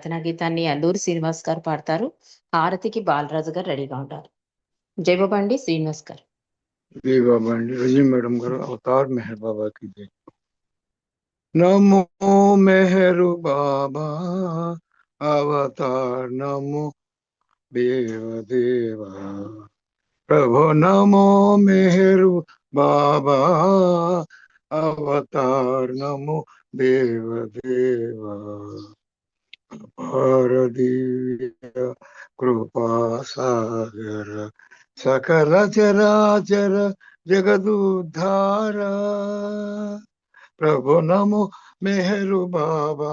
ప్రార్థనా గీతాన్ని అల్లూరి శ్రీనివాస్ గారు పాడతారు. హారతికి బాలరాజు గారు రెడీగా ఉంటారు. జై బాబా అండి. శ్రీనివాస్ గారు. జై బాబా అండి. రజీ మేడం గారు అవతార్ మెహర్ బాబాకి జై. నమో మెహరు బాబా అవతార్ నమో దేవదేవా ప్రభు నమో మెహరు బాబా అవతార్ నమో దేవదేవా అపార దివ్య కృపా సాగర సకల చరాచర జగదుద్ధార ప్రభు నమో మెహరు బాబా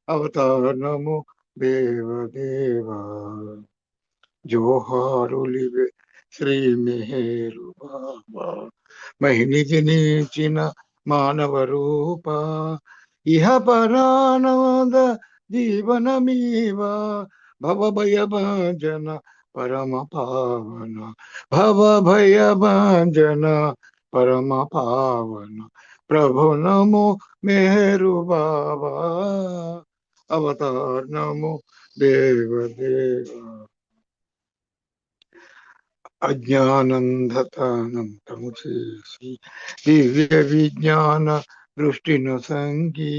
అవతార్ నమో దేవదేవా జోహారులివే శ్రీ మెహరు బాబా మహినిధి నీచిన మానవ రూప ఇహ పరానంద జీవనమీవ భవ భయ భంజన పరమ పావన భవ భయ భంజన పరమ పావన ప్రభు నమో మెహరు బాబా అవతార్ నమో దేవదేవా అజ్ఞానందతానంతము చేసి దివ్య విజ్ఞాన దృష్టిను సంగి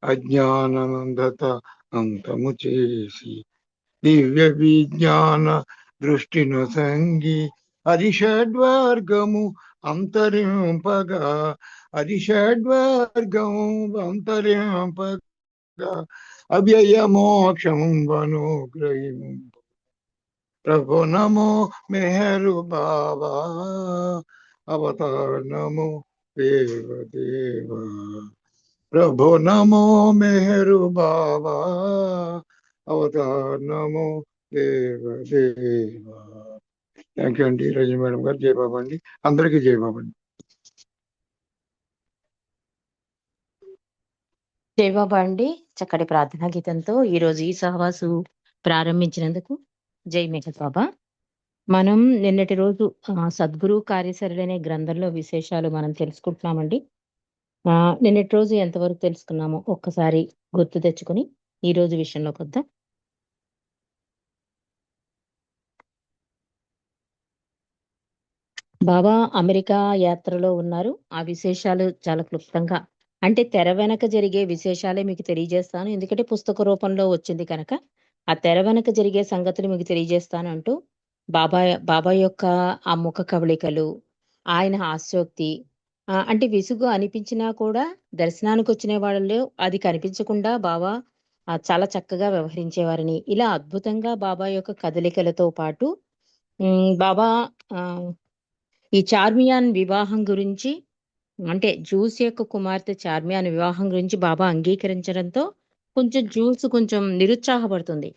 అజ్ఞానందత అంతము చేసి దివ్య విజ్ఞాన దృష్టిను సంగి అది షడ్వర్గము అంతరింపగా అది షడ్వర్గము అంతరింపగా అవ్యయ మోక్షం అనుగ్రహింప ప్రభు నమో మెహరు బాబా అవతార్ నమో దేవదేవా ప్రభు నమో మెహరు బాబా అవతార్ నమో దేవదేవా. థ్యాంక్ యూ అండి రజనీ మేడం గారు. జై బాబా అండి. అందరికీ జై బాబా అండి. జై బాబా అండి. చక్కటి ప్రార్థనా గీతంతో ఈరోజు ఈ సహవాసు ప్రారంభించినందుకు జై మెహర్ బాబా. మనం నిన్నటి రోజు సద్గురు కార్యసరళి అనే గ్రంథంలో విశేషాలు మనం తెలుసుకుంటున్నామండి. నిన్నటి రోజు ఎంతవరకు తెలుసుకున్నామో ఒక్కసారి గుర్తు తెచ్చుకొని ఈ రోజు విషయంలోకి వద్దాం. బాబా అమెరికా యాత్రలో ఉన్నారు. ఆ విశేషాలు చాలా క్లుప్తంగా, అంటే తెర వెనక జరిగే విశేషాలే మీకు తెలియజేస్తాను. ఎందుకంటే పుస్తక రూపంలో వచ్చింది కనుక ఆ తెర వెనక జరిగే సంగతులు మీకు తెలియజేస్తాను అంటూ బాబా యొక్క ఆ ముఖ కవళికలు, ఆయన హాస్యోక్తి, అంటే విసుగు అనిపించినా కూడా దర్శనానికి వచ్చిన వాళ్ళలో అది కనిపించకుండా బాబా చాలా చక్కగా వ్యవహరించేవారని, ఇలా అద్భుతంగా బాబా యొక్క కదలికలతో పాటు బాబా ఈ చార్మియాన్ వివాహం గురించి, అంటే జ్యూస్ యొక్క కుమార్తె చార్మియాన్ వివాహం గురించి బాబా అంగీకరించడంతో కొంచెం నిరుత్సాహపడుతుంది,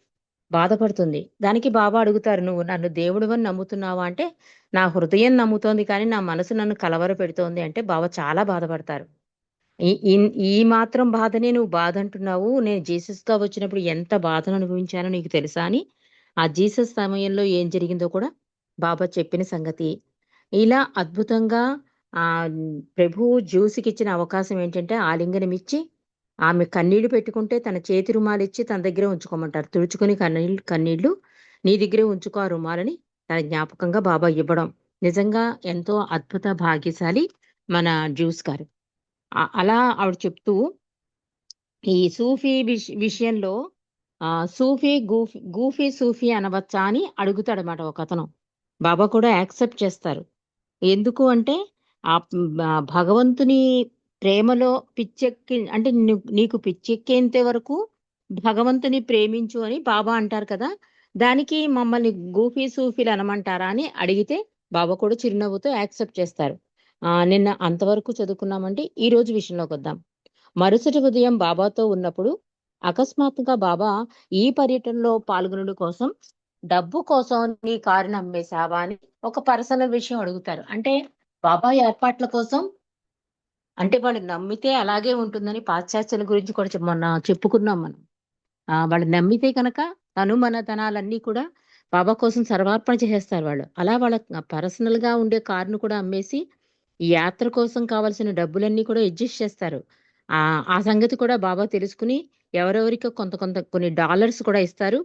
బాధపడుతుంది. దానికి బాబా అడుగుతారు, నువ్వు నన్ను దేవుడివని నమ్ముతున్నావా అంటే, నా హృదయం నమ్ముతోంది కానీ నా మనసు నన్ను కలవర పెడుతోంది అంటే బాబా చాలా బాధపడతారు. ఈ మాత్రం బాధనే నువ్వు బాధ అంటున్నావు, నేను జీసస్గా వచ్చినప్పుడు ఎంత బాధను అనుభవించానో నీకు తెలుసా అని ఆ జీసస్ సమయంలో ఏం జరిగిందో కూడా బాబా చెప్పిన సంగతి. ఇలా అద్భుతంగా ప్రభువు జ్యూస్కి ఇచ్చిన అవకాశం ఏంటంటే ఆలింగనం ఇచ్చి ఆమె కన్నీళ్లు పెట్టుకుంటే తన చేతి రుమాలిచ్చి తన దగ్గరే ఉంచుకోమంటారు. తుడుచుకుని కన్నీళ్లు నీ దగ్గరే ఉంచుకో ఆ రుమాలని తన జ్ఞాపకంగా బాబా ఇవ్వడం నిజంగా ఎంతో అద్భుత భాగ్యశాలి మన జ్యూస్ గారు. అలా ఆవిడ చెప్తూ ఈ సూఫీ విషయంలో సూఫీ గూఫీ సూఫీ అనవచ్చా అని అడుగుతాడనమాట ఒక అతను. బాబా కూడా యాక్సెప్ట్ చేస్తారు. ఎందుకు అంటే ఆ భగవంతుని ప్రేమలో పిచ్చెక్కి, అంటే నీకు పిచ్చెక్కేంత వరకు భగవంతుని ప్రేమించు అని బాబా అంటారు కదా, దానికి మమ్మల్ని గూఫీ సూఫీలు అనమంటారా అని అడిగితే బాబా కూడా చిరునవ్వుతో యాక్సెప్ట్ చేస్తారు. నిన్న అంతవరకు చదువుకున్నామంటే ఈ రోజు విషయంలోకి వద్దాం. మరుసటి ఉదయం బాబాతో ఉన్నప్పుడు అకస్మాత్తుగా బాబా ఈ పర్యటనలో పాల్గొనడం కోసం డబ్బు కోసం నీ కారుని అమ్మేశావా అని ఒక పర్సనల్ విషయం అడుగుతారు. అంటే బాబా ఏర్పాట్ల కోసం, అంటే వాళ్ళు నమ్మితే అలాగే ఉంటుందని పాశ్చాత్యుల గురించి కూడా మొన్న చెప్పుకున్నాం మనం. వాళ్ళు నమ్మితే కనుక తనాలన్నీ కూడా బాబా కోసం సర్వార్పణ చేసేస్తారు వాళ్ళు. అలా వాళ్ళ పర్సనల్ గా ఉండే కారును కూడా అమ్మేసి ఈ యాత్ర కోసం కావాల్సిన డబ్బులన్నీ కూడా అడ్జస్ట్ చేస్తారు. ఆ సంగతి కూడా బాబా తెలుసుకుని ఎవరెవరికో కొన్ని డాలర్స్ కూడా ఇస్తారు.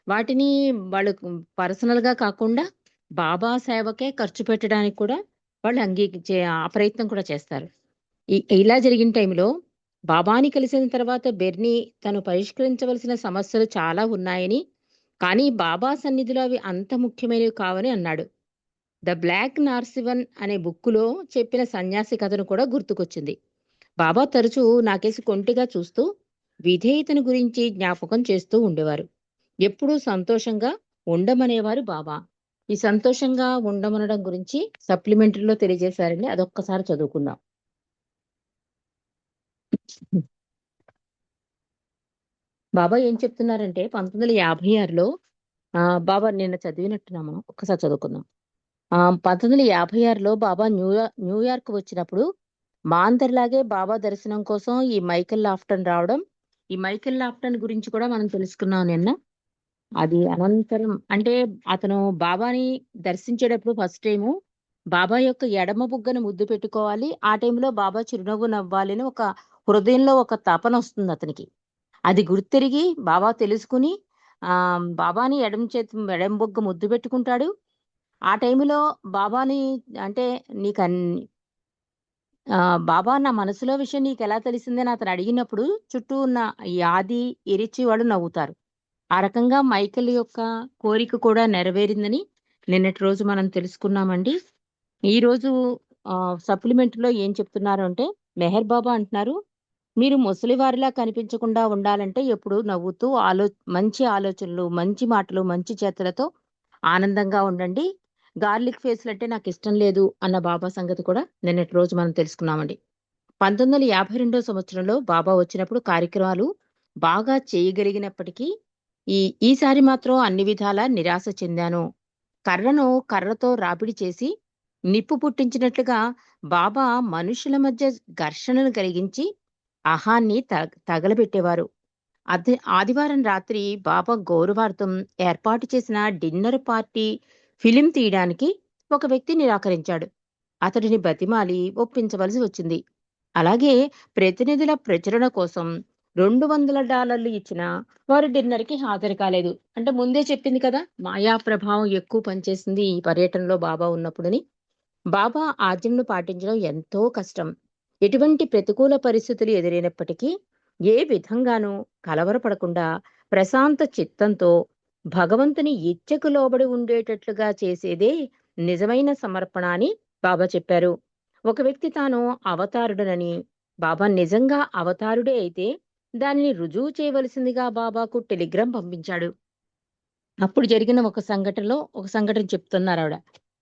వాటిని వాళ్ళు పర్సనల్‌గా కాకుండా బాబా సేవకే ఖర్చు పెట్టడానికి కూడా వాళ్ళు ఆ ప్రయత్నం కూడా చేస్తారు. ఇలా జరిగిన టైంలో బాబాని కలిసిన తర్వాత బెర్నీ తను పరిష్కరించవలసిన సమస్యలు చాలా ఉన్నాయని, కానీ బాబా సన్నిధిలో అవి అంత ముఖ్యమైనవి కావని అన్నాడు. 'ద బ్లాక్ నార్సివన్' అనే బుక్కులో చెప్పిన సన్యాసి కథను కూడా గుర్తుకొచ్చింది. బాబా తరచూ నాకేసి కొంటిగా చూస్తూ విధేయతను గురించి జ్ఞాపకం చేస్తూ ఉండేవారు. ఎప్పుడూ సంతోషంగా ఉండమనేవారు బాబా. ఈ సంతోషంగా ఉండమనడం గురించి సప్లిమెంటరీలో తెలియజేశారండి. అదొక్కసారి చదువుకుందాం. బాబా ఏం చెప్తున్నారంటే 1956లో బాబా నిన్న చదివినట్టున్నాము. ఒక్కసారి చదువుకుందాం. 1956లో బాబా న్యూయార్క్ వచ్చినప్పుడు మా అందరిలాగే బాబా దర్శనం కోసం ఈ మైకేల్ లాఫ్టన్ రావడం, ఈ మైకేల్ లాఫ్టన్ గురించి కూడా మనం తెలుసుకున్నాం నిన్న. అది అనంతరం అంటే అతను బాబాని దర్శించేటప్పుడు ఫస్ట్ టైము బాబా యొక్క ఎడమ బుగ్గను ముద్దు పెట్టుకోవాలి. ఆ టైంలో బాబా చిరునవ్వు నవ్వాలని ఒక హృదయంలో ఒక తపన వస్తుంది అతనికి. అది గుర్తెరిగి బాబా తెలుసుకుని బాబాని ఎడమ బుగ్గ ముద్దు పెట్టుకుంటాడు. ఆ టైంలో బాబాని అంటే బాబా నా మనసులో విషయం నీకెలా తెలిసిందని అతను అడిగినప్పుడు చుట్టూ ఉన్న ఈ ఆది, ఇరిచి వాళ్ళు నవ్వుతారు. ఆ రకంగా మైకేల్ యొక్క కోరిక కూడా నెరవేరిందని నిన్నటి రోజు మనం తెలుసుకున్నామండి. ఈరోజు సప్లిమెంట్‌లో ఏం చెప్తున్నారు అంటే, మెహర్ బాబా అంటున్నారు, "మీరు ముసలివారిలా కనిపించకుండా ఉండాలంటే ఎప్పుడూ నవ్వుతూ మంచి ఆలోచనలు, మంచి మాటలు, మంచి చేతలతో ఆనందంగా ఉండండి. గార్లిక్ ఫేస్‌లంటే నాకిష్టం లేదు" అన్న బాబా సంగతి కూడా నిన్నటి రోజు మనం తెలుసుకున్నామండి. 1952 సంవత్సరంలో బాబా వచ్చినప్పుడు కార్యక్రమాలు బాగా చేయగలిగినప్పటికీ, ఈసారి మాత్రం అన్ని విధాలా నిరాశ చెందాను. కర్రను కర్రతో రాపిడి చేసి, నిప్పు పుట్టించినట్లుగా బాబా మనుషుల మధ్య ఘర్షణను కలిగించి, అహాన్ని తగలబెట్టేవారు. ఆదివారం రాత్రి బాబా గౌరవార్థం ఏర్పాటు చేసిన డిన్నర్ పార్టీ ఫిలిం తీయడానికి ఒక వ్యక్తి నిరాకరించాడు. అతడిని బతిమాలి ఒప్పించవలసి వచ్చింది. అలాగే ప్రతినిధుల ప్రచురణ కోసం $200 ఇచ్చినా వారు డిన్నర్‌కి హాజరు కాలేదు. అంటే ముందే చెప్పింది కదా! మాయా ప్రభావం ఎక్కువ పనిచేసింది ఈ పర్యటనలో బాబా ఉన్నప్పుడని. బాబా ఆజ్ఞను పాటించడం ఎంతో కష్టం. ఎటువంటి ప్రతికూల పరిస్థితులు ఎదురైనప్పటికీ ఏ విధంగానూ కలవరపడకుండా ప్రశాంత చిత్తంతో భగవంతుని ఇచ్చకు లోబడి ఉండేటట్లుగా చేసేదే నిజమైన సమర్పణ అని బాబా చెప్పారు. ఒక వ్యక్తి తాను అవతారుడనని, బాబా నిజంగా అవతారుడే అయితే దానిని రుజువు చేయవలసిందిగా బాబాకు టెలిగ్రామ్ పంపించాడు. అప్పుడు జరిగిన ఒక సంఘటన చెప్తున్నారావిడ.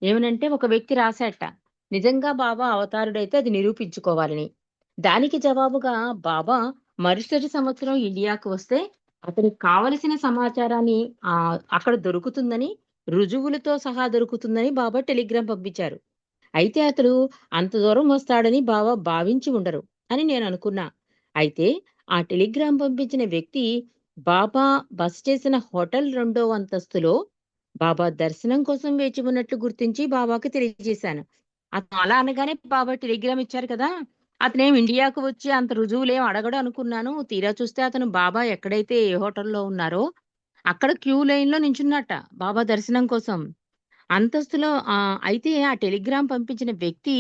ఏమనంటే ఒక వ్యక్తి రాశాట. నిజంగా బాబా అవతారుడైతే అది నిరూపించుకోవాలని. దానికి జవాబుగా బాబా మరుసటి సంవత్సరం ఇండియాకు వస్తే అతనికి కావలసిన సమాచారాన్ని అక్కడ దొరుకుతుందని, రుజువులతో సహా దొరుకుతుందని బాబా టెలిగ్రామ్ పంపించారు. అయితే అతడు అంత దూరం వస్తాడని బాబా భావించి ఉండరు అని నేననుకున్నా. అయితే ఆ టెలిగ్రామ్ పంపించిన వ్యక్తి బాబా బస చేసిన హోటల్ 2వ అంతస్తులో బాబా దర్శనం కోసం వేచి ఉన్నట్లు గుర్తించి బాబాకి తెలియజేశాను. అతను అలా అనగానే బాబా టెలిగ్రామ్ ఇచ్చారు కదా! అతనేం ఇండియాకు వచ్చి అంత రుజువులేం అడగడు అనుకున్నాను. తీరా చూస్తే అతను బాబా ఎక్కడైతే ఏ హోటల్‌లో ఉన్నారో అక్కడ క్యూ లైన్‌లో నించున్నట్ట బాబా దర్శనం కోసం. అయితే ఆ టెలిగ్రామ్ పంపించిన వ్యక్తి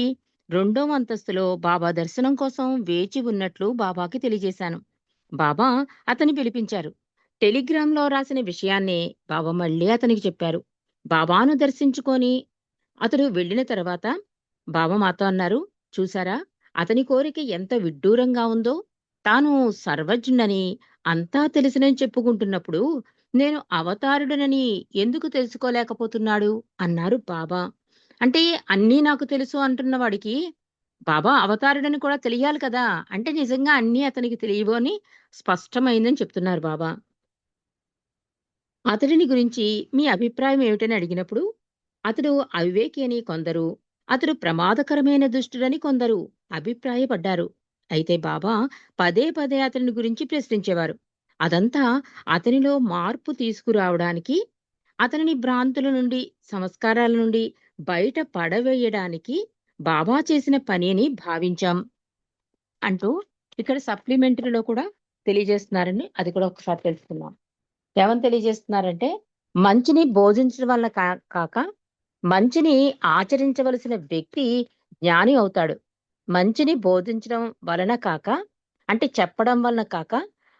2వ అంతస్తులో బాబా దర్శనం కోసం వేచి ఉన్నట్లు బాబాకి తెలియజేశాను. బాబా అతన్ని పిలిపించారు. టెలిగ్రామ్‌లో రాసిన విషయాన్నే బాబా మళ్ళీ అతనికి చెప్పారు. బాబాను దర్శించుకొని అతడు వెళ్ళిన తర్వాత బాబా మాతో అన్నారు, "చూసారా అతని కోరిక ఎంత విడ్డూరంగా ఉందో! తాను సర్వజ్ఞుడని, అంతా తెలిసినని చెప్పుకుంటున్నప్పుడు నేను అవతారుడనని ఎందుకు తెలుసుకోలేకపోతున్నాడు?" అన్నారు బాబా. అంటే అన్నీ నాకు తెలుసు అంటున్న వాడికి బాబా అవతారుడని కూడా తెలియాలి కదా! అంటే నిజంగా అన్నీ అతనికి తెలియవు అని స్పష్టమైందని చెప్తున్నారు బాబా. అతడిని గురించి మీ అభిప్రాయం ఏమిటని అడిగినప్పుడు, అతడు అవివేకి అని కొందరు, అతడు ప్రమాదకరమైన దుష్టుడని కొందరు అభిప్రాయపడ్డారు. అయితే బాబా పదే పదే అతని గురించి ప్రశ్నించేవారు. అదంతా అతనిలో మార్పు తీసుకురావడానికి, అతనిని భ్రాంతుల నుండి, సంస్కారాల నుండి బయట పడవేయడానికి బాబా చేసిన పని అని భావించాం అంటూ ఇక్కడ సప్లిమెంటరీలో కూడా తెలియజేస్తున్నారండి. అది కూడా ఒకసారి తెలుసుకుందాం. ఏమని తెలియజేస్తున్నారంటే, మంచిని బోధించడం వలన కాక, మంచిని ఆచరించవలసిన వ్యక్తి జ్ఞాని అవుతాడు. మంచిని బోధించడం వలన కాక, అంటే చెప్పడం వలన కాక,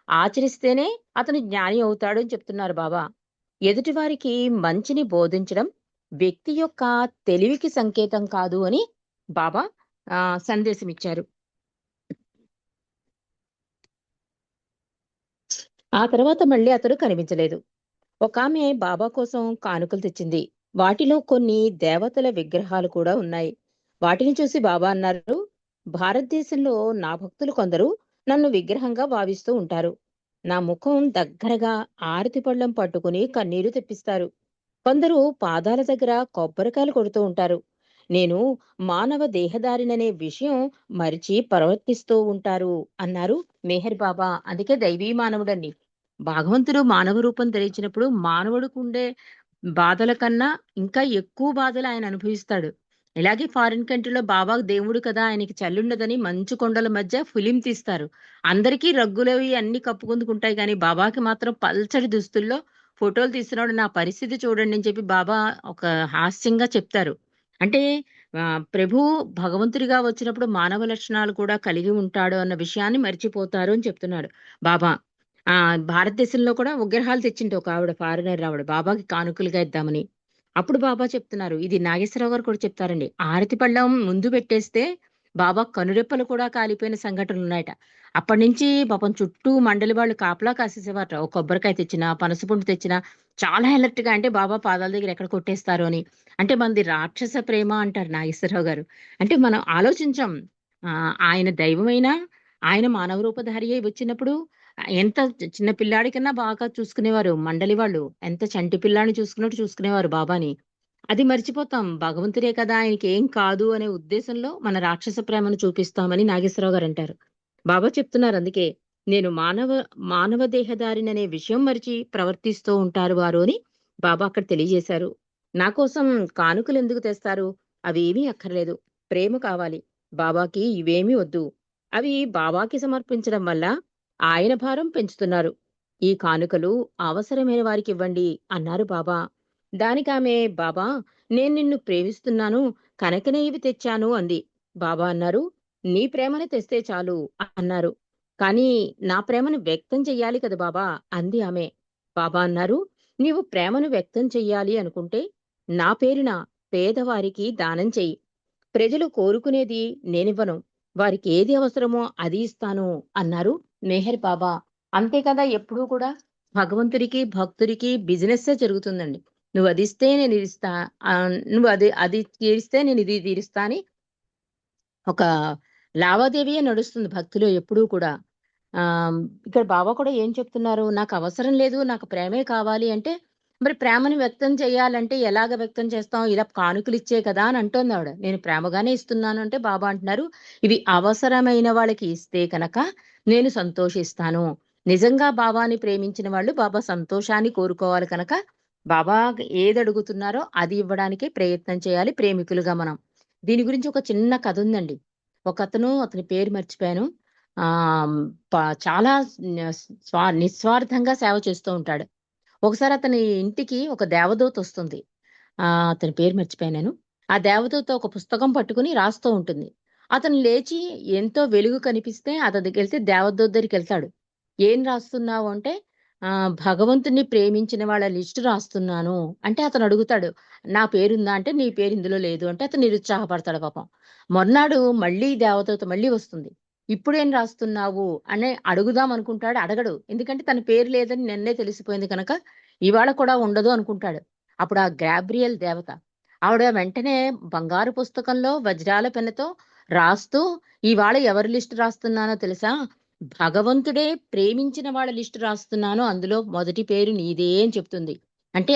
ఆచరిస్తేనే అతను జ్ఞాని అవుతాడు అని చెప్తున్నారు బాబా. ఎదుటివారికి మంచిని బోధించడం వ్యక్తి యొక్క తెలివికి సంకేతం కాదు అని బాబా సందేశం ఇచ్చారు. ఆ తర్వాత మళ్ళీ అతడు కనిపించలేదు. ఒకామె బాబా కోసం కానుకలు తెచ్చింది. వాటిలో కొన్ని దేవతల విగ్రహాలు కూడా ఉన్నాయి. వాటిని చూసి బాబా అన్నారు, భారతదేశంలో నా భక్తులు కొందరు నన్ను విగ్రహంగా భావిస్తూ ఉంటారు. నా ముఖం దగ్గరగా ఆరతి పళ్ళెం పట్టుకుని కన్నీరు తెప్పిస్తారు. కొందరు పాదాల దగ్గర కొబ్బరికాయలు కొడుతూ ఉంటారు. నేను మానవ దేహదారిననే విషయం మరిచి ప్రవర్తిస్తూ ఉంటారు అన్నారు మెహర్ బాబా. అందుకే దైవీ మానవుడండి. భగవంతుడు మానవ రూపం ధరించినప్పుడు మానవుడికి ఉండే బాధల కన్నా ఇంకా ఎక్కువ బాధలు ఆయన అనుభవిస్తాడు. ఇలాగే ఫారిన్ కంట్రీలో బాబా దేవుడు కదా, ఆయనకి చల్లుండదని మంచు కొండల మధ్య ఫిలిం తీస్తారు. అందరికీ రగ్గులవి అన్ని కప్పుకుందుకుంటాయి, కానీ బాబాకి మాత్రం పల్చడి దుస్తుల్లో ఫోటోలు తీస్తున్నాడు. నా పరిస్థితి చూడండి అని చెప్పి బాబా ఒక హాస్యంగా చెప్తారు. అంటే ప్రభు భగవంతుడిగా వచ్చినప్పుడు మానవ లక్షణాలు కూడా కలిగి ఉంటాడు అన్న విషయాన్ని మర్చిపోతారు అని చెప్తున్నాడు బాబా. భారతదేశంలో కూడా విగ్రహాలు తెచ్చింటే ఒక ఆవిడ, ఫారినర్ ఆవిడ, బాబాకి కానుకలుగా ఇద్దామని. అప్పుడు బాబా చెప్తున్నారు, ఇది నాగేశ్వరరావు గారు కూడా చెప్తారండి, ఆరతి పళ్ళం ముందు పెట్టేస్తే బాబా కనురెప్పలు కూడా కాలిపోయిన సంఘటనలు ఉన్నాయట. అప్పటి నుంచి పాపం చుట్టూ మండలి వాళ్ళు కాపలా కాసేసేవారట. ఒక కొబ్బరికాయ తెచ్చినా, పనసపండు తెచ్చినా చాలా అలర్ట్ గా, అంటే బాబా పాదాల దగ్గర ఎక్కడ కొట్టేస్తారు అని. అంటే మనది రాక్షస ప్రేమ అంటారు నాగేశ్వరరావు గారు. అంటే మనం ఆలోచించాం, ఆయన దైవమైనా ఆయన మానవ రూపధారి అయి వచ్చినప్పుడు ఎంత చిన్న పిల్లాడి కన్నా బాగా చూసుకునేవారు మండలి వాళ్ళు. ఎంత చంటి పిల్లాడిని చూసుకున్నట్టు చూసుకునేవారు బాబాని. అది మర్చిపోతాం. భగవంతుడే కదా, ఆయనకి ఏం కాదు అనే ఉద్దేశంలో మన రాక్షస ప్రేమను చూపిస్తామని నాగేశ్వరరావు గారు అంటారు. బాబా చెప్తున్నారు అందుకే, నేను మానవ దేహదారిననే విషయం మరిచి ప్రవర్తిస్తూ ఉంటారు వారు అని బాబా అక్కడ తెలియజేశారు. నా కోసం కానుకలు ఎందుకు తెస్తారు? అవేమీ అక్కర్లేదు. ప్రేమ కావాలి. బాబాకి ఇవేమీ వద్దు. అవి బాబాకి సమర్పించడం వల్ల ఆయన భారం పెంచుతున్నారు. ఈ కానుకలు అవసరమైన వారికి ఇవ్వండి అన్నారు బాబా. దానికామె, బాబా నేను నిన్ను ప్రేమిస్తున్నాను కనుకనే ఇవి తెచ్చాను అంది. బాబా అన్నారు, నీ ప్రేమని తెస్తే చాలు అన్నారు. కానీ నా ప్రేమను వ్యక్తం చెయ్యాలి కదా బాబా అంది ఆమె. బాబా అన్నారు, నీవు ప్రేమను వ్యక్తం చెయ్యాలి అనుకుంటే నా పేరున పేదవారికి దానం చెయ్యి. ప్రజలు కోరుకునేది నేనివ్వను, వారికి ఏది అవసరమో అది ఇస్తాను అన్నారు మెహర్ బాబా. అంతే కదా, ఎప్పుడూ కూడా భగవంతుడికి భక్తుడికి బిజినెస్సే జరుగుతుందండి. నువ్వు అది ఇస్తే నేను ఇది ఇస్తా, నువ్వు అది అది తీరిస్తే నేను ఇది తీరుస్తా అని ఒక లావాదేవీయే నడుస్తుంది భక్తిలో ఎప్పుడూ కూడా. ఇక్కడ బాబా కూడా ఏం చెప్తున్నారు, నాకు అవసరం లేదు, నాకు ప్రేమే కావాలి అంటే, మరి ప్రేమను వ్యక్తం చేయాలంటే ఎలాగ వ్యక్తం చేస్తాం? ఇలా కానుకలు ఇచ్చే కదా అని అంటోంది ఆవిడ. నేను ప్రేమగానే ఇస్తున్నాను అంటే బాబా అంటున్నారు, ఇవి అవసరమైన వాళ్ళకి ఇస్తే కనుక నేను సంతోషిస్తాను. నిజంగా బాబాని ప్రేమించిన వాళ్ళు బాబా సంతోషాన్ని కోరుకోవాలి కనుక బాబా ఏది అడుగుతున్నారో అది ఇవ్వడానికే ప్రయత్నం చేయాలి ప్రేమికులుగా మనం. దీని గురించి ఒక చిన్న కథ ఉందండి. ఒకతను, అతని పేరు మర్చిపోయాను, ఆ చాలా నిస్వార్థంగా సేవ చేస్తూ ఉంటాడు. ఒకసారి అతని ఇంటికి ఒక దేవదూత వస్తుంది. అతని పేరు మర్చిపోయాను నేను. ఆ దేవదూత ఒక పుస్తకం పట్టుకుని రాస్తూ ఉంటుంది. అతను లేచి ఎంతో వెలుగు కనిపిస్తే అతని దగ్గరికి వెళ్తే దేవదూత దగ్గరికి వెళ్తాడు. ఏం రాస్తున్నావు అంటే, భగవంతుని ప్రేమించిన వాళ్ళ లిస్టు రాస్తున్నాను అంటే, అతను అడుగుతాడు, నా పేరుందా అంటే, నీ పేరు ఇందులో లేదు అంటే, అతను నిరుత్సాహపడతాడు పాపం. మొన్నాడు మళ్ళీ దేవదూత మళ్ళీ వస్తుంది. ఇప్పుడేం రాస్తున్నావు అని అడుగుదాం అనుకుంటాడు, అడగడు. ఎందుకంటే తన పేరు లేదని నిన్నే తెలిసిపోయింది కనుక ఇవాళ కూడా ఉండదు అనుకుంటాడు. అప్పుడు ఆ గాబ్రియల్ దేవత ఆవిడ వెంటనే బంగారు పుస్తకంలో వజ్రాల పెన్నుతో రాస్తూ, ఇవాళ ఎవరి లిస్టు రాస్తున్నానో తెలుసా? భగవంతుడే ప్రేమించిన వాళ్ళ లిస్టు రాస్తున్నాను, అందులో మొదటి పేరు నీదే అని చెప్తుంది. అంటే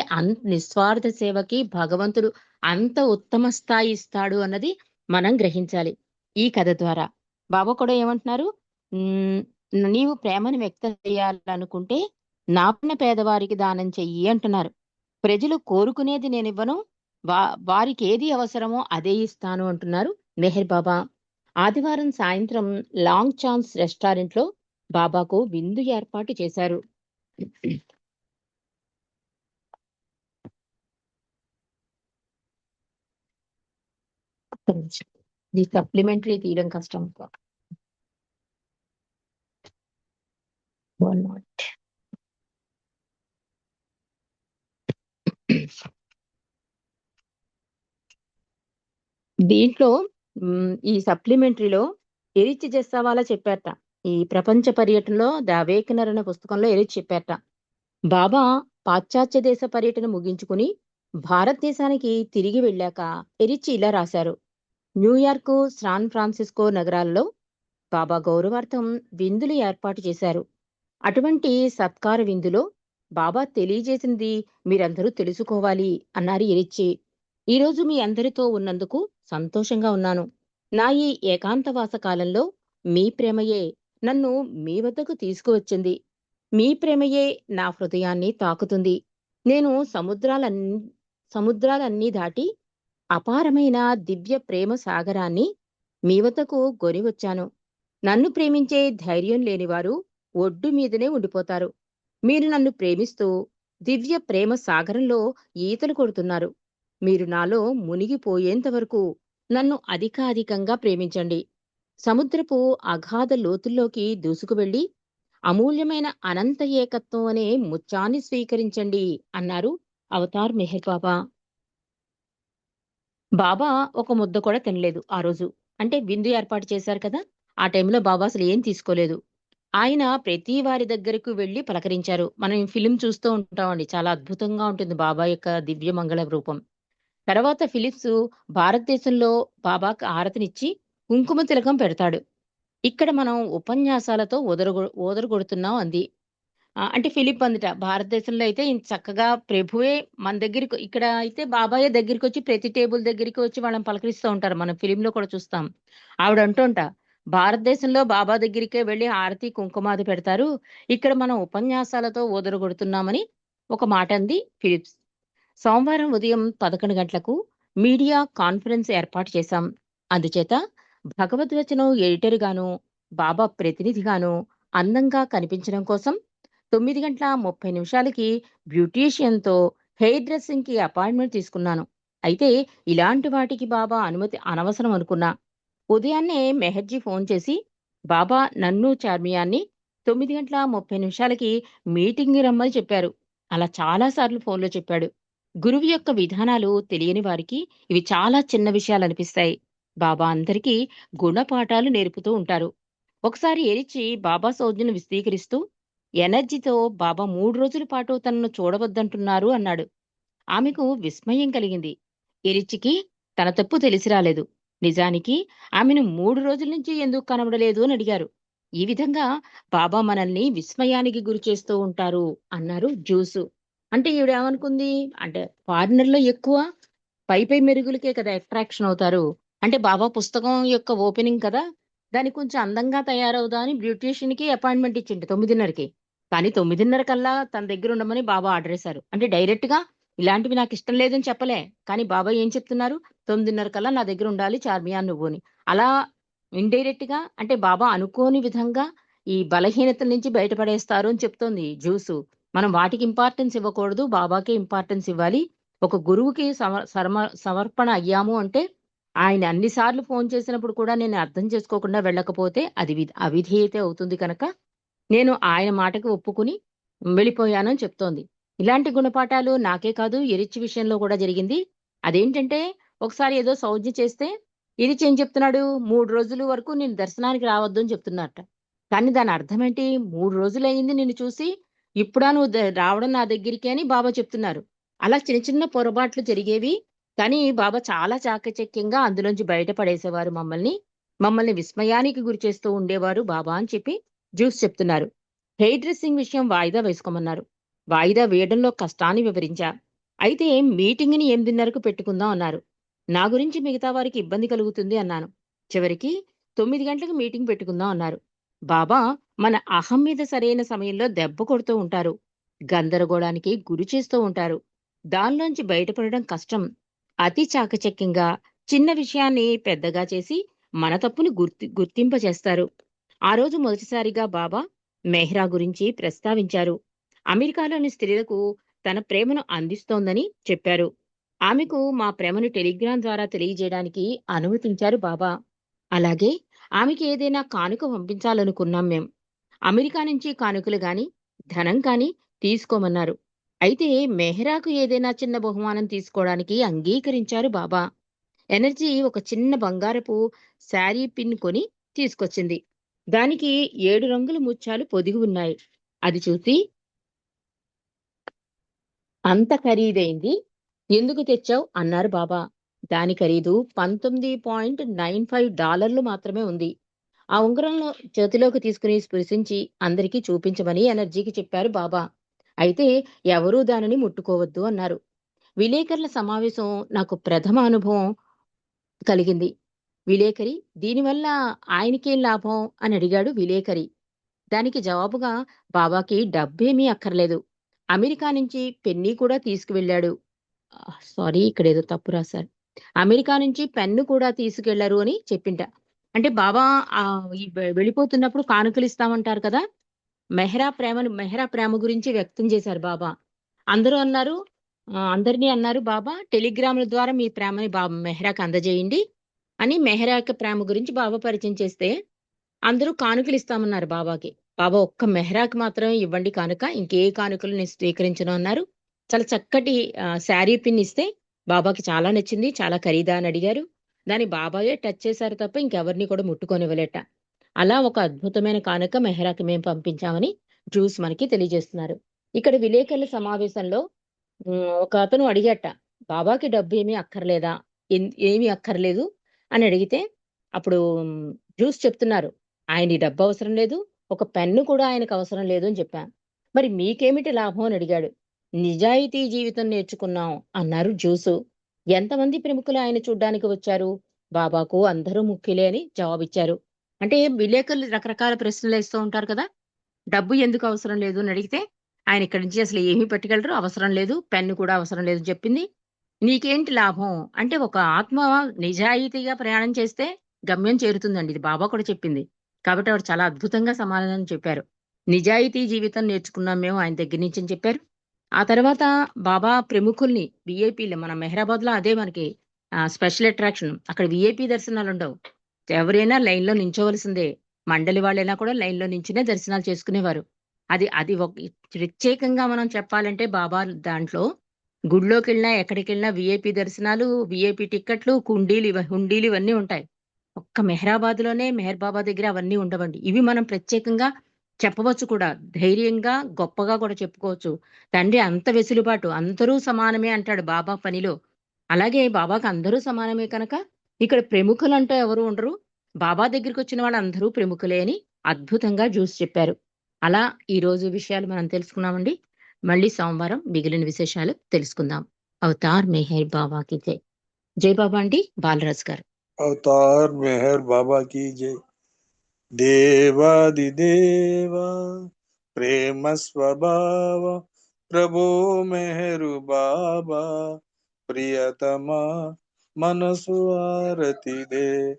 నిస్వార్థ సేవకి భగవంతుడు అంత ఉత్తమ స్థాయి ఇస్తాడు అన్నది మనం గ్రహించాలి ఈ కథ ద్వారా. బాబా కూడా ఏమంటున్నారు, ఉమ్, నీవు ప్రేమను వ్యక్తం చేయాలనుకుంటే నా పైన పేదవారికి దానం చెయ్యి అంటున్నారు. ప్రజలు కోరుకునేది నేనివ్వను, వారికి ఏది అవసరమో అదే ఇస్తాను అంటున్నారు మెహర్ బాబా. ఆదివారం సాయంత్రం లాంగ్ ఛాన్స్ రెస్టారెంట్ లో బాబాకు విందు ఏర్పాటు చేశారు. ఈ సప్లిమెంటరీ తీయడం కష్టం. 1 దీంట్లో ఈ సప్లిమెంటరీలో ఎరిచి జెస్సావాలా చెప్పారట. ఈ ప్రపంచ పర్యటనలో ద అవేకనర్ అనే పుస్తకంలో ఎరిచి చెప్పారట. బాబా పాశ్చాత్య దేశ పర్యటన ముగించుకుని భారతదేశానికి తిరిగి వెళ్ళాక ఎరిచి ఇలా రాశారు. న్యూయార్క్, శాన్ ఫ్రాన్సిస్కో నగరాల్లో బాబా గౌరవార్థం విందులు ఏర్పాటు చేశారు. అటువంటి సత్కార విందులో బాబా తెలియజేసింది మీరందరూ తెలుసుకోవాలి అన్నారు ఎరిచి. ఈరోజు మీ అందరితో ఉన్నందుకు సంతోషంగా ఉన్నాను. నా ఈ ఏకాంతవాస కాలంలో మీ ప్రేమయే నన్ను మీ వద్దకు తీసుకువచ్చింది. మీ ప్రేమయే నా హృదయాన్ని తాకుతుంది. నేను సముద్రాలన్నీ దాటి అపారమైన దివ్య ప్రేమ సాగరాన్ని మీ వద్దకు గొనివచ్చాను. నన్ను ప్రేమించే ధైర్యం లేనివారు ఒడ్డు మీదనే ఉండిపోతారు. మీరు నన్ను ప్రేమిస్తూ దివ్య ప్రేమ సాగరంలో ఈతలు కొడుతున్నారు. మీరు నాలో మునిగిపోయేంత వరకు నన్ను అధికాధికంగా ప్రేమించండి. సముద్రపు అగాధ లోతుల్లోకి దూసుకువెళ్ళి అమూల్యమైన అనంత ఏకత్వం అనే ముత్యాన్ని స్వీకరించండి అన్నారు అవతార్ మెహర్ బాబా. బాబా ఒక ముద్ద కూడా తినలేదు ఆ రోజు. అంటే విందు ఏర్పాటు చేశారు కదా, ఆ టైంలో బాబా అసలు ఏం తీసుకోలేదు. ఆయన ప్రతి వారి దగ్గరకు వెళ్లి పలకరించారు. మనం ఈ ఫిలిం చూస్తూ ఉంటామండి. చాలా అద్భుతంగా ఉంటుంది బాబా యొక్క దివ్య మంగళ రూపం. తర్వాత ఫిలిప్స్ భారతదేశంలో బాబాకు హారతినిచ్చి కుంకుమ తిలకం పెడతాడు. ఇక్కడ మనం ఉపన్యాసాలతో ఓదరగొడుతున్నాం అంది. అంటే ఫిలిప్ అందట భారతదేశంలో అయితే ఇంత చక్కగా ప్రభువే మన దగ్గరికి, ఇక్కడ అయితే బాబాయే దగ్గరికి వచ్చి ప్రతి టేబుల్ దగ్గరికి వచ్చి వాళ్ళని పలకరిస్తూ ఉంటారు. మనం ఫిలింలో కూడా చూస్తాం. ఆవిడ అంటుంట, భారతదేశంలో బాబా దగ్గరికే వెళ్ళి హారతి కుంకుమాది పెడతారు, ఇక్కడ మనం ఉపన్యాసాలతో ఓదరగొడుతున్నామని ఒక మాట అంది ఫిలిప్స్. సోమవారం ఉదయం 11 గంటలకు మీడియా కాన్ఫరెన్స్ ఏర్పాటు చేశాం. అందుచేత భగవద్వచనం ఎడిటర్ గాను బాబా ప్రతినిధిగాను అందంగా కనిపించడం కోసం 9:30 బ్యూటీషియన్తో హెయిర్ డ్రెస్సింగ్ కి అపాయింట్మెంట్ తీసుకున్నాను. అయితే ఇలాంటి వాటికి బాబా అనుమతి అనవసరం అనుకున్నా. ఉదయాన్నే మెహర్జీ ఫోన్ చేసి బాబా నన్ను చార్మియాన్ని 9:30 మీటింగ్ రమ్మని చెప్పారు. అలా చాలాసార్లు ఫోన్లో చెప్పాడు. గురువు యొక్క విధానాలు తెలియని వారికి ఇవి చాలా చిన్న విషయాలు అనిపిస్తాయి. బాబా అందరికీ గుణపాఠాలు నేర్పుతూ ఉంటారు. ఒకసారి ఎరిచి బాబా సౌజ్ఞను విశదీకరిస్తూ ఎనర్జీతో బాబా 3 రోజుల పాటు తనను చూడవద్దంటున్నారు అన్నాడు. ఆమెకు విస్మయం కలిగింది. ఎరిచికి తన తప్పు తెలిసి రాలేదు. నిజానికి ఆమెను 3 రోజుల నుంచి ఎందుకు కనబడలేదు అని అడిగారు. ఈ విధంగా బాబా మనల్ని విస్మయానికి గురి చేస్తూ ఉంటారు అన్నారు జ్యూసు. అంటే ఈవిడేమనుకుంది అంటే ఫారినర్‌లో ఎక్కువ పై మెరుగులకే కదా అట్రాక్షన్ అవుతారు. అంటే బాబా పుస్తకం యొక్క ఓపెనింగ్ కదా, దానికి కొంచెం అందంగా తయారవుదా అని బ్యూటీషియన్‌కి అపాయింట్మెంట్ ఇచ్చిండు 9:30కి. కానీ 9:30 కల్లా తన దగ్గర ఉండమని బాబా ఆర్డర్ ఏశారు. అంటే డైరెక్ట్‌గా ఇలాంటివి నాకు ఇష్టం లేదని చెప్పలే. కానీ బాబా ఏం చెప్తున్నారు? 9:30 కల్లా నా దగ్గర ఉండాలి చార్మియా నువ్వు అని. అలా ఇండైరెక్ట్‌గా అంటే బాబా అనుకోని విధంగా ఈ బలహీనతల నుంచి బయటపడేస్తారు అని చెప్తోంది జ్యూసు. మనం వాటికి ఇంపార్టెన్స్ ఇవ్వకూడదు. బాబాకే ఇంపార్టెన్స్ ఇవ్వాలి. ఒక గురువుకి సమర్పణ అయ్యాము అంటే ఆయన అన్ని సార్లు ఫోన్ చేసినప్పుడు కూడా నేను అర్థం చేసుకోకుండా వెళ్ళకపోతే అది అవిధేయత అవుతుంది కనుక నేను ఆయన మాటకి ఒప్పుకుని వెళ్ళిపోయానని చెప్తోంది. ఇలాంటి గుణపాఠాలు నాకే కాదు ఎరిచి విషయంలో కూడా జరిగింది. అదేంటంటే ఒకసారి ఏదో సౌజ్ఞ చేస్తే ఎరిచి ఏం చెప్తున్నాడు? 3 రోజుల వరకు నేను దర్శనానికి రావద్దు అని చెప్తున్నట్ట. కానీ దాని అర్థం ఏంటి? 3 రోజులయింది నిన్ను చూసి, ఇప్పుడా నువ్వు రావడం నా దగ్గరికి అని బాబా చెప్తున్నారు. అలా చిన్న చిన్న పొరపాట్లు జరిగేవి. కానీ బాబా చాలా చాకచక్యంగా అందులోంచి బయటపడేసేవారు మమ్మల్ని. మమ్మల్ని విస్మయానికి గురిచేస్తూ ఉండేవారు బాబా అని చెప్పి జ్యూస్ చెప్తున్నారు. హెయిర్ డ్రెస్సింగ్ విషయం వాయిదా వేసుకోమన్నారు. వాయిదా వేయడంలో కష్టాన్ని వివరించా. అయితే మీటింగ్‌ని 8:30కు పెట్టుకుందాం అన్నారు. నా గురించి మిగతా వారికి ఇబ్బంది కలుగుతుంది అన్నాను. చివరికి 9 గంటలకు మీటింగ్ పెట్టుకుందాం అన్నారు. బాబా మన అహం మీద సరైన సమయంలో దెబ్బ కొడుతూ ఉంటారు. గందరగోళానికి గురి చేస్తూ ఉంటారు. దానిలోంచి బయటపడడం కష్టం. అతి చాకచక్యంగా చిన్న విషయాన్ని పెద్దగా చేసి మన తప్పుని గుర్తింపచేస్తారు. ఆ రోజు మొదటిసారిగా బాబా మెహ్రా గురించి ప్రస్తావించారు. అమెరికాలోని స్త్రీలకు తన ప్రేమను అందిస్తోందని చెప్పారు. ఆమెకు మా ప్రేమను టెలిగ్రామ్ ద్వారా తెలియజేయడానికి అనుమతించారు బాబా. అలాగే ఆమెకి ఏదైనా కానుక పంపించాలనుకున్నాం మేం. అమెరికా నుంచి కానుకలు గాని, ధనం కానీ తీసుకోమన్నారు. అయితే మెహ్రాకు ఏదైనా చిన్న బహుమానం తీసుకోవడానికి అంగీకరించారు బాబా. ఎనర్జీ ఒక చిన్న బంగారపు శారీ పిన్ కొని తీసుకొచ్చింది. దానికి 7 రంగుల ముత్యాలు పొదిగి ఉన్నాయి. అది చూసి, "అంత ఖరీదైంది ఎందుకు తెచ్చావు?" అన్నారు బాబా. దాని ఖరీదు $19.95 మాత్రమే ఉంది. ఆ ఉంగరంలో చేతిలోకి తీసుకుని స్పృశించి అందరికీ చూపించమని ఎనర్జీకి చెప్పారు బాబా. అయితే ఎవరూ దానిని ముట్టుకోవద్దు అన్నారు. విలేకరుల సమావేశం నాకు ప్రథమ అనుభవం కలిగింది. విలేకరి, "దీనివల్ల ఆయనకేం లాభం?" అని అడిగాడు విలేకరి. దానికి జవాబుగా, "బాబాకి డబ్బేమీ అక్కర్లేదు. అమెరికా నుంచి పెన్నీ కూడా తీసుకువెళ్ళాడు." సారీ, ఇక్కడేదో తప్పు రాశారు. "అమెరికా నుంచి పెన్ను కూడా తీసుకెళ్లారు" అని చెప్పింట. అంటే బాబా ఈ వెళ్ళిపోతున్నప్పుడు కానుకలిస్తామంటారు కదా! మెహ్రా ప్రేమ గురించి వ్యక్తం చేశారు బాబా. అందరూ అన్నారు, అందరినీ అన్నారు బాబా, "టెలిగ్రాముల ద్వారా మీ ప్రేమని మెహ్రాకి అందజేయండి" అని మెహ్రా యొక్క ప్రేమ గురించి బాబా పరిచయం చేస్తే, అందరూ కానుకలిస్తామన్నారు బాబాకి. బాబా, "ఒక్క మెహ్రాకి మాత్రమే ఇవ్వండి కానుక. ఇంకే కానుకలు నేను స్వీకరించను" అన్నారు. చాలా చక్కటి శారీ పిన్ ఇస్తే బాబాకి చాలా నచ్చింది. "చాలా ఖరీదా?" అని అడిగారు. దాన్ని బాబాయే టచ్ చేశారు తప్ప ఇంకెవరిని కూడా ముట్టుకోనివ్వలేట. అలా ఒక అద్భుతమైన కానుక మెహ్రాకి మేము పంపించామని జ్యూస్ మనకి తెలియజేస్తున్నారు. ఇక్కడ విలేకరుల సమావేశంలో ఒక అతను అడిగాట, "బాబాకి డబ్బేమీ అక్కర్లేదా? ఏమీ అక్కర్లేదు" అని అడిగితే, అప్పుడు జ్యూస్ చెప్తున్నారు, "ఆయన డబ్బు అవసరం లేదు. ఒక పెన్ను కూడా ఆయనకు అవసరం లేదు" అని చెప్పా. "మరి మీకేమిటి లాభం?" అని అడిగాడు. "నిజాయితీ జీవితం నేర్చుకున్నాం" అన్నారు జ్యూసు. "ఎంతమంది ప్రముఖులు ఆయన చూడ్డానికి వచ్చారు?" "బాబాకు అందరూ ముఖ్యులే" అని జవాబిచ్చారు. అంటే విలేకరులు రకరకాల ప్రశ్నలేస్తూ ఉంటారు కదా! డబ్బు ఎందుకు అవసరం లేదు అని అడిగితే, ఆయన ఇక్కడి నుంచి అసలు ఏమీ పట్టుకెళ్ళరు, అవసరం లేదు, పెన్ను కూడా అవసరం లేదు చెప్పింది. "నీకేంటి లాభం?" అంటే ఒక ఆత్మ నిజాయితీగా ప్రయాణం చేస్తే గమ్యం చేరుతుందండి. ఇది బాబా కూడా చెప్పింది. కాబట్టి ఆవిడ చాలా అద్భుతంగా సమాధానం చెప్పారు. నిజాయితీ జీవితం నేర్చుకున్నాం మేము ఆయన దగ్గర నుంచి అని చెప్పారు. ఆ తర్వాత బాబా ప్రముఖుల్ని, వీఐపీలు, మన మెహ్రాబాద్‌లో అదే మనకి స్పెషల్ అట్రాక్షన్. అక్కడ వీఐపీ దర్శనాలుండవు. ఎవరైనా లైన్‌లో నించోవలసిందే. మండలి వాళ్ళైనా కూడా లైన్‌లో నించునే దర్శనాలు చేసుకునేవారు. అది అది ప్రత్యేకంగా మనం చెప్పాలంటే బాబా దాంట్లో గుడిలోకెళ్ళినా, ఎక్కడికెళ్ళినా వీఐపీ దర్శనాలు, వీఐపీ టికెట్లు, హుండీలు ఇవన్నీ ఉంటాయి. ఒక్క మెహ్రాబాద్‌లోనే మెహర్ బాబా దగ్గర అవన్నీ ఉండవండి. ఇవి మనం ప్రత్యేకంగా చెప్పవచ్చు కూడా. ధైర్యంగా, గొప్పగా కూడా చెప్పుకోవచ్చు. తండ్రి అంత వెసులుబాటు, అందరూ సమానమే అంటాడు బాబా పనిలో. అలాగే బాబాకి అందరూ సమానమే కనుక, ఇక్కడ ప్రముఖులంటూ ఎవరు ఉండరు. బాబా దగ్గరికొచ్చిన వాళ్ళందరూ ప్రముఖులే అని అద్భుతంగా జ్యూస్ చెప్పారు. అలా ఈరోజు విషయాలు మనం తెలుసుకున్నామండి. మళ్ళీ సోమవారం మిగిలిన విశేషాలు తెలుసుకుందాం. అవతార్ మెహర్ బాబా की జై. జై బాబా అండి. బాలరాజు గారు. अवतार मेहर बाबा की जय। देवादिदेवा प्रेम स्वभाव प्रभो मेहरु बाबा प्रियतमा मनसु आरती दे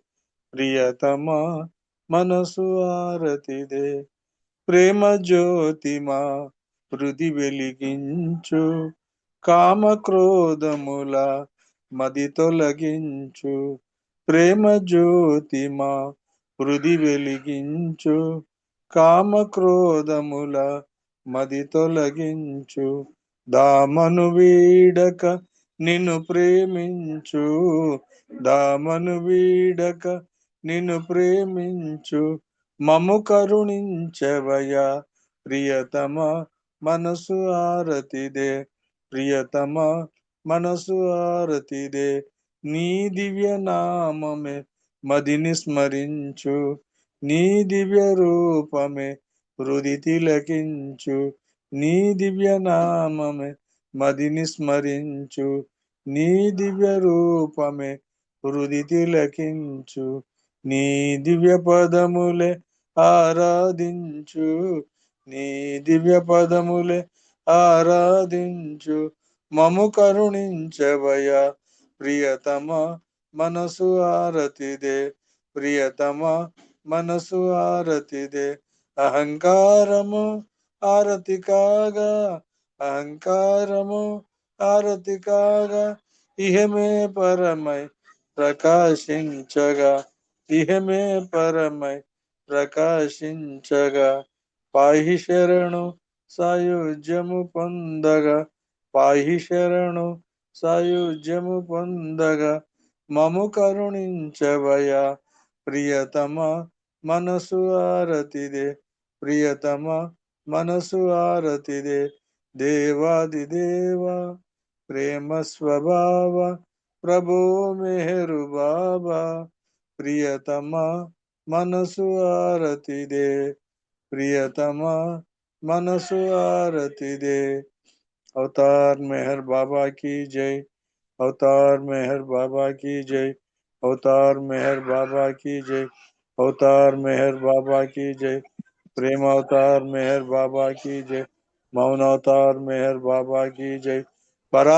प्रियतमा मनसु आरती दे ప్రేమ జ్యోతిమా హృది వెలిగించు కామ క్రోధముల మది తొలగించు ప్రేమ జ్యోతిమా హృది వెలిగించు కామ క్రోధముల మది తొలగించు దామను వీడక నిన్ను ప్రేమించు దామను వీడక నిన్ను ప్రేమించు మము కరుణించవయా ప్రియతమ మనసు ఆరతిదే ప్రియతమ మనసు ఆరతిదే నీ దివ్య నామమే మదిని స్మరించు నీ దివ్య రూపమే హృది తిలకించు నీ దివ్య నామమే మదిని స్మరించు నీ దివ్య రూపమే హృది తిలకించు నీ దివ్య పదములే ఆరాధించు నీ దివ్య పదములే ఆరాధించు మము కరుణించవయా ప్రియతమ మనసు ఆరతిదే ప్రియతమ మనసు ఆరతిదే అహంకారము ఆరతి కాగా, అహంకారము ఆరతి కాగా, ఇహమే పరమై ప్రకాశించగా, ఇహమే పరమై ప్రకాశించగా, పాహి శరణు సాయుజ్యము పొందగా, పాహి శరణు సాయుజ్యము పొందగా, మము కరుణించవయా ప్రియతమ మనసు ఆరతిదే, ప్రియతమ మనసు ఆరతిదే. దేవాది దేవా ప్రేమ స్వభావ ప్రభో మెహరు బాబా, ప్రియతమ మనసు ఆరతిదే, ప్రియతమ మనసు ఆరతిదే. अवतार मेहर बाबा की जय, अवतार मेहर बाबा की जय, अवतार मेहर बाबा की जय, अवतार मेहर बाबा की जय, प्रेम अवतार मेहर बाबा की जय, मौन अवतार मेहर बाबा की जय, परा